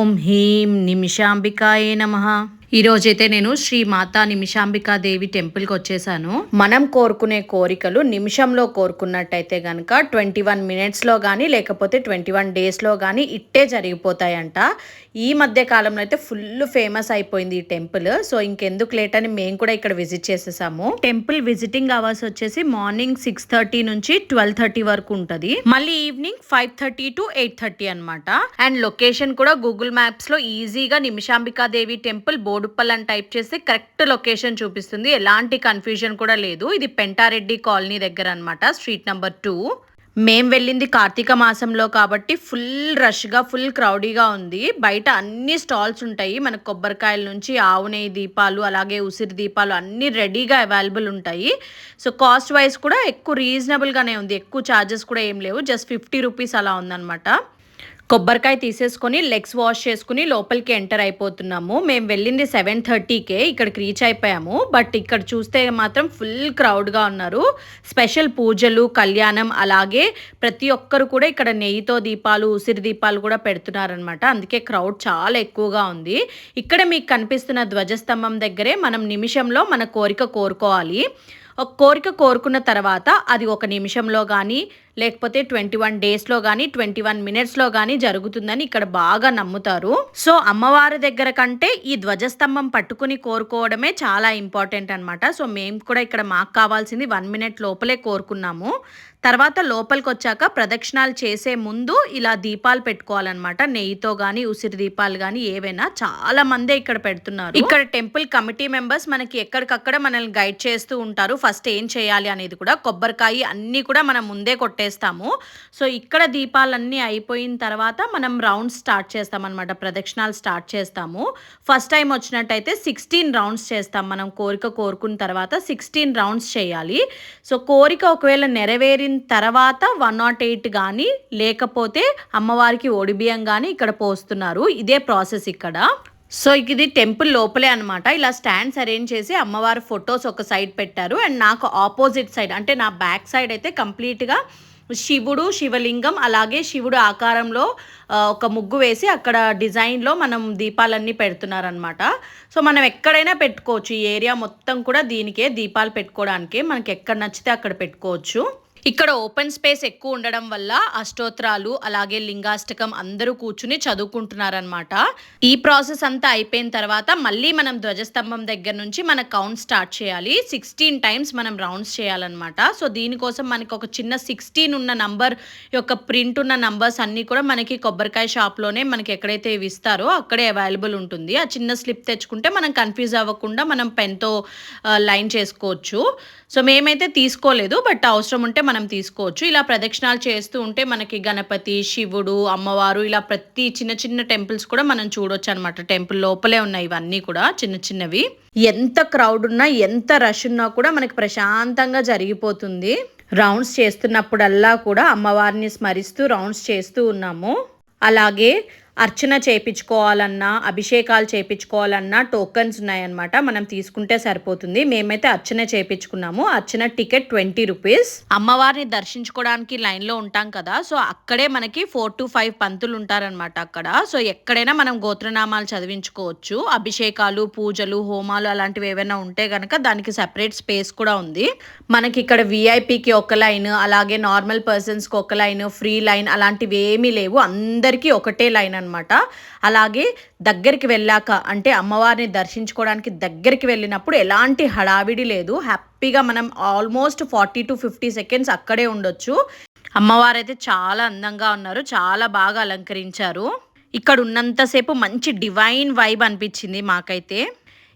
ఓం హ్రీం నిమిషాంబికాయే నమః. ఈరోజైతే నేను శ్రీ మాతా నిమిషాంబికా దేవి టెంపుల్కి వచ్చేసాను. మనం కోరుకునే కోరికలు నిమిషంలో కోరుకున్నట్టయితే కనుక 21 మినిట్స్లో కానీ లేకపోతే 21 డేస్లో కానీ ఇట్టే జరిగిపోతాయంట. ఈ మధ్య కాలంలో అయితే ఫుల్ ఫేమస్ అయిపోయింది ఈ టెంపుల్. సో ఇంకెందుకు లేట్ అని మేము కూడా ఇక్కడ విజిట్ చేసేసాము. టెంపుల్ విజిటింగ్ అవర్స్ వచ్చేసి మార్నింగ్ 6:30 నుంచి 12:30 వరకు ఉంటుంది. మళ్ళీ ఈవినింగ్ 5:30 to 8:30 అనమాట. అండ్ లొకేషన్ కూడా గూగుల్ మ్యాప్స్ లో ఈజీగా నిమిషాంబికా దేవి టెంపుల్ బోడుప్పల్ అని టైప్ చేస్తే కరెక్ట్ లొకేషన్ చూపిస్తుంది. ఎలాంటి కన్ఫ్యూజన్ కూడా లేదు. ఇది పెంటారెడ్డి కాలనీ దగ్గర అనమాట, స్ట్రీట్ నెంబర్ 2. మేము వెళ్ళింది కార్తీక మాసంలో కాబట్టి ఫుల్ రష్గా ఫుల్ క్రౌడీగా ఉంది. బయట అన్ని స్టాల్స్ ఉంటాయి. మనకు కొబ్బరికాయల నుంచి ఆవు నెయ్యి దీపాలు అలాగే ఉసిరి దీపాలు అన్నీ రెడీగా అవైలబుల్ ఉంటాయి. సో కాస్ట్ వైజ్ కూడా ఎక్కువ రీజనబుల్గానే ఉంది. ఎక్కువ ఛార్జెస్ కూడా ఏం లేవు. జస్ట్ 50 రూపీస్ అలా ఉందన్నమాట. కొబ్బరికాయ తీసేసుకొని లెగ్స్ వాష్ చేసుకుని లోపలికి ఎంటర్ అయిపోతున్నాము. మేము వెళ్ళింది 7:30కే ఇక్కడికి రీచ్ అయిపోయాము. బట్ ఇక్కడ చూస్తే మాత్రం ఫుల్ క్రౌడ్గా ఉన్నారు. స్పెషల్ పూజలు, కళ్యాణం అలాగే ప్రతి ఒక్కరు కూడా ఇక్కడ నెయ్యితో దీపాలు, ఉసిరి దీపాలు కూడా పెడుతున్నారనమాట. అందుకే క్రౌడ్ చాలా ఎక్కువగా ఉంది. ఇక్కడ మీకు కనిపిస్తున్న ధ్వజస్తంభం దగ్గరే మనం నిమిషంలో మన కోరిక కోరుకోవాలి. ఒక కోరిక కోరుకున్న తర్వాత అది 1 నిమిషంలో కానీ లేకపోతే 21 డేస్లో కానీ 21 మినిట్స్లో కానీ జరుగుతుందని ఇక్కడ బాగా నమ్ముతారు. సో అమ్మవారి దగ్గర కంటే ఈ ధ్వజస్తంభం పట్టుకుని కోరుకోవడమే చాలా ఇంపార్టెంట్ అనమాట. సో మేము కూడా ఇక్కడ మాకు కావాల్సింది 1 మినిట్ లోపలే కోరుకున్నాము. తర్వాత లోపలికి వచ్చాక ప్రదక్షిణాలు చేసే ముందు ఇలా దీపాలు పెట్టుకోవాలన్నమాట. నెయ్యితో కానీ ఉసిరి దీపాలు కానీ ఏవైనా చాలా మందే ఇక్కడ పెడుతున్నారు. ఇక్కడ టెంపుల్ కమిటీ మెంబర్స్ మనకి ఎక్కడికక్కడ మనల్ని గైడ్ చేస్తూ ఉంటారు. ఫస్ట్ ఏం చేయాలి అనేది కూడా. కొబ్బరికాయ అన్నీ కూడా మనం ముందే కొట్టేస్తాము. సో ఇక్కడ దీపాలన్నీ అయిపోయిన తర్వాత మనం రౌండ్స్ స్టార్ట్ చేస్తామన్నమాట. ప్రదక్షిణాలు స్టార్ట్ చేస్తాము. ఫస్ట్ టైం వచ్చినట్టయితే 16 రౌండ్స్ చేస్తాం. మనం కోరిక కోరుకున్న తర్వాత 16 రౌండ్స్ చేయాలి. సో కోరిక ఒకవేళ నెరవేరిన తర్వాత 108 కానీ లేకపోతే అమ్మవారికి ఒడిబియ్యం కానీ ఇక్కడ పోస్తున్నారు. ఇదే ప్రాసెస్ ఇక్కడ. సో ఇది టెంపుల్ లోపలే అనమాట. ఇలా స్టాండ్స్ అరేంజ్ చేసి అమ్మవారి ఫొటోస్ ఒక సైడ్ పెట్టారు. అండ్ నాకు ఆపోజిట్ సైడ్ అంటే నా బ్యాక్ సైడ్ అయితే కంప్లీట్గా శివుడు, శివలింగం అలాగే శివుడు ఆకారంలో ఒక ముగ్గు వేసి అక్కడ డిజైన్లో మనం దీపాలన్నీ పెడుతున్నారనమాట. సో మనం ఎక్కడైనా పెట్టుకోవచ్చు. ఈ ఏరియా మొత్తం కూడా దీనికే దీపాలు పెట్టుకోవడానికే. మనకి ఎక్కడ నచ్చితే అక్కడ పెట్టుకోవచ్చు. ఇక్కడ ఓపెన్ స్పేస్ ఎక్కువ ఉండడం వల్ల అష్టోత్రాలు అలాగే లింగాష్టకం అందరూ కూర్చుని చదువుకుంటున్నారనమాట. ఈ ప్రాసెస్ అంతా అయిపోయిన తర్వాత మళ్ళీ మనం ధ్వజస్తంభం దగ్గర నుంచి మన కౌంట్ స్టార్ట్ చేయాలి. 16 టైమ్స్ మనం రౌండ్స్ చేయాలన్నమాట. సో దీనికోసం మనకి ఒక చిన్న 16 ఉన్న నంబర్ యొక్క ప్రింట్ ఉన్న నంబర్స్ అన్నీ కూడా మనకి కొబ్బరికాయ షాప్లోనే మనకి ఎక్కడైతే ఇవి ఇస్తారో అక్కడే అవైలబుల్ ఉంటుంది. ఆ చిన్న స్లిప్ తెచ్చుకుంటే మనం కన్ఫ్యూజ్ అవ్వకుండా మనం పెన్తో లైన్ చేసుకోవచ్చు. సో మేమైతే తీసుకోలేదు, బట్ అవసరం ఉంటే మనం తీసుకోవచ్చు. ఇలా ప్రదక్షిణాలు చేస్తూ ఉంటే మనకి గణపతి, శివుడు, అమ్మవారు ఇలా ప్రతి చిన్న చిన్న టెంపుల్స్ కూడా మనం చూడొచ్చు అనమాట. టెంపుల్ లోపలే ఉన్నాయి ఇవన్నీ కూడా చిన్న చిన్నవి. ఎంత క్రౌడ్ ఉన్నా ఎంత రష్ ఉన్నా కూడా మనకి ప్రశాంతంగా జరిగిపోతుంది. రౌండ్స్ చేస్తున్నప్పుడల్లా కూడా అమ్మవారిని స్మరిస్తూ రౌండ్స్ చేస్తూ ఉన్నాము. అలాగే అర్చన చేయించుకోవాలన్నా అభిషేకాలు చేయించుకోవాలన్నా టోకన్స్ ఉన్నాయన్నమాట. మనం తీసుకుంటే సరిపోతుంది. మేమైతే అర్చన చేయించుకున్నాము. అర్చన టికెట్ 20 రూపీస్. అమ్మవారిని దర్శించుకోవడానికి లైన్లో ఉంటాం కదా. సో అక్కడే మనకి 4 to 5 పంతులు ఉంటారనమాట అక్కడ. సో ఎక్కడైనా మనం గోత్రనామాలు చదివించుకోవచ్చు. అభిషేకాలు, పూజలు, హోమాలు అలాంటివి ఏవైనా ఉంటే కనుక దానికి సెపరేట్ స్పేస్ కూడా ఉంది. మనకి ఇక్కడ విఐపికి ఒక లైన్, అలాగే నార్మల్ పర్సన్స్కి ఒక లైన్, ఫ్రీ లైన్ అలాంటివి ఏమీ లేవు. అందరికీ ఒకటే లైన్ అనమాట. అలాగే దగ్గరికి వెళ్ళాక అంటే అమ్మవారిని దర్శించుకోవడానికి దగ్గరికి వెళ్ళినప్పుడు ఎలాంటి హడావిడి లేదు. హ్యాపీగా మనం ఆల్మోస్ట్ 40 to 50 సెకండ్స్ అక్కడే ఉండొచ్చు. అమ్మవారైతే చాలా అందంగా ఉన్నారు. చాలా బాగా అలంకరించారు. ఇక్కడ ఉన్నంతసేపు మంచి డివైన్ వైబ్ అనిపించింది మాకైతే.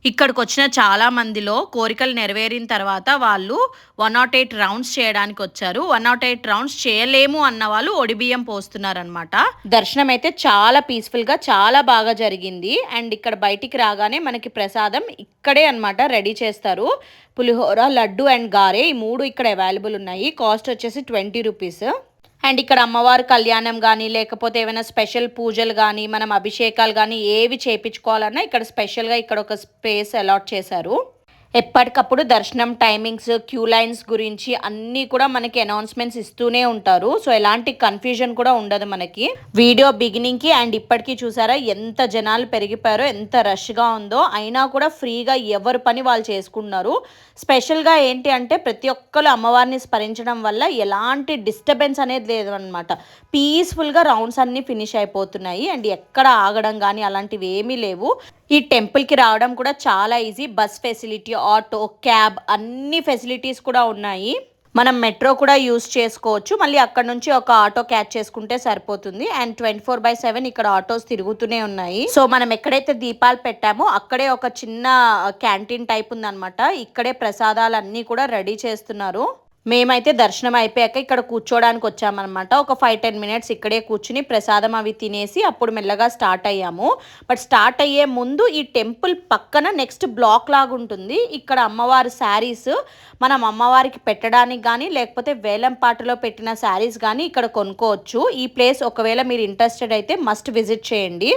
ఇక్కడికి వచ్చిన చాలా మందిలో కోరికలు నెరవేరిన తర్వాత వాళ్ళు 108 రౌండ్స్ చేయడానికి వచ్చారు. 108 రౌండ్స్ చేయలేము అన్న వాళ్ళు ఒడిబియ్యం పోస్తున్నారనమాట. దర్శనం అయితే చాలా పీస్ఫుల్గా చాలా బాగా జరిగింది. అండ్ ఇక్కడ బయటికి రాగానే మనకి ప్రసాదం ఇక్కడే అనమాట రెడీ చేస్తారు. పులిహోర, లడ్డు అండ్ గారె ఈ 3 ఇక్కడ అవైలబుల్ ఉన్నాయి. కాస్ట్ వచ్చేసి 20 రూపీస్. అండ్ ఇక్కడ అమ్మవారి కళ్యాణం కానీ లేకపోతే ఏమైనా స్పెషల్ పూజలు కానీ మనం అభిషేకాలు కానీ ఏవి చేయించుకోవాలన్నా ఇక్కడ స్పెషల్గా ఇక్కడ ఒక స్పేస్ అలాట్ చేశారు. ఎప్పటికప్పుడు దర్శనం టైమింగ్స్, క్యూ లైన్స్ గురించి అన్నీ కూడా మనకి అనౌన్స్మెంట్స్ ఇస్తూనే ఉంటారు. సో ఎలాంటి కన్ఫ్యూజన్ కూడా ఉండదు మనకి. వీడియో బిగినింగ్కి అండ్ ఇప్పటికీ చూసారా ఎంత జనాలు పెరిగిపోయారో, ఎంత రష్గా ఉందో. అయినా కూడా ఫ్రీగా ఎవరి పని వాళ్ళు చేసుకుంటున్నారు. స్పెషల్గా ఏంటి అంటే ప్రతి ఒక్కరు అమ్మవారిని స్మరించడం వల్ల ఎలాంటి డిస్టర్బెన్స్ అనేది లేదు అనమాట. పీస్ఫుల్గా రౌండ్స్ అన్నీ ఫినిష్ అయిపోతున్నాయి అండ్ ఎక్కడ ఆగడం కానీ అలాంటివి ఏమీ లేవు. ఈ టెంపుల్కి రావడం కూడా చాలా easy. Bus facility, auto, cab అన్ని ఫెసిలిటీస్ కూడా ఉన్నాయి. మనం మెట్రో కూడా యూస్ చేసుకోవచ్చు. మళ్ళీ అక్కడ నుంచి ఒక ఆటో క్యాచ్ చేసుకుంటే సరిపోతుంది. అండ్ 24/7 ఇక్కడ ఆటోస్ తిరుగుతూనే ఉన్నాయి. సో మనం ఎక్కడైతే దీపాలు పెట్టామో అక్కడే ఒక చిన్న క్యాంటీన్ టైప్ ఉందన్నమాట. ఇక్కడే ప్రసాదాలు అన్నీ కూడా రెడీ చేస్తున్నారు. మేమైతే దర్శనం అయిపోయాక ఇక్కడ కూర్చోడానికి వచ్చామన్నమాట. ఒక 5-10 మినిట్స్ ఇక్కడే కూర్చుని ప్రసాదం అవి తినేసి అప్పుడు మెల్లగా స్టార్ట్ అయ్యాము. బట్ స్టార్ట్ అయ్యే ముందు ఈ టెంపుల్ పక్కన నెక్స్ట్ బ్లాక్ లాగా ఉంటుంది. ఇక్కడ అమ్మవారి శారీస్ మనం అమ్మవారికి పెట్టడానికి కానీ లేకపోతే వేలం పాటలో పెట్టిన శారీస్ కానీ ఇక్కడ కొనుక్కోవచ్చు. ఈ ప్లేస్ ఒకవేళ మీరు ఇంట్రెస్టెడ్ అయితే మస్ట్ విజిట్ చేయండి.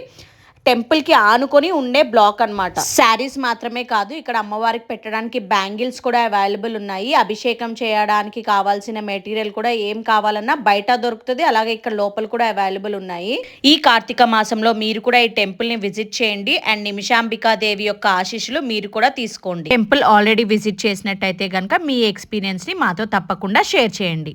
టెంపుల్కి ఆనుకొని ఉండే బ్లాక్ అనమాట. శారీస్ మాత్రమే కాదు, ఇక్కడ అమ్మవారికి పెట్టడానికి బ్యాంగిల్స్ కూడా అవైలబుల్ ఉన్నాయి. అభిషేకం చేయడానికి కావాల్సిన మెటీరియల్ కూడా ఏం కావాలన్నా బయట దొరుకుతుంది. అలాగే ఇక్కడ లోపల కూడా అవైలబుల్ ఉన్నాయి. ఈ కార్తీక మాసంలో మీరు కూడా ఈ టెంపుల్ని విజిట్ చేయండి అండ్ నిమిషాంబికా దేవి యొక్క ఆశీస్సులు మీరు కూడా తీసుకోండి. టెంపుల్ ఆల్రెడీ విజిట్ చేసినట్టయితే కనుక మీ ఎక్స్పీరియన్స్ని మాతో తప్పకుండా షేర్ చేయండి.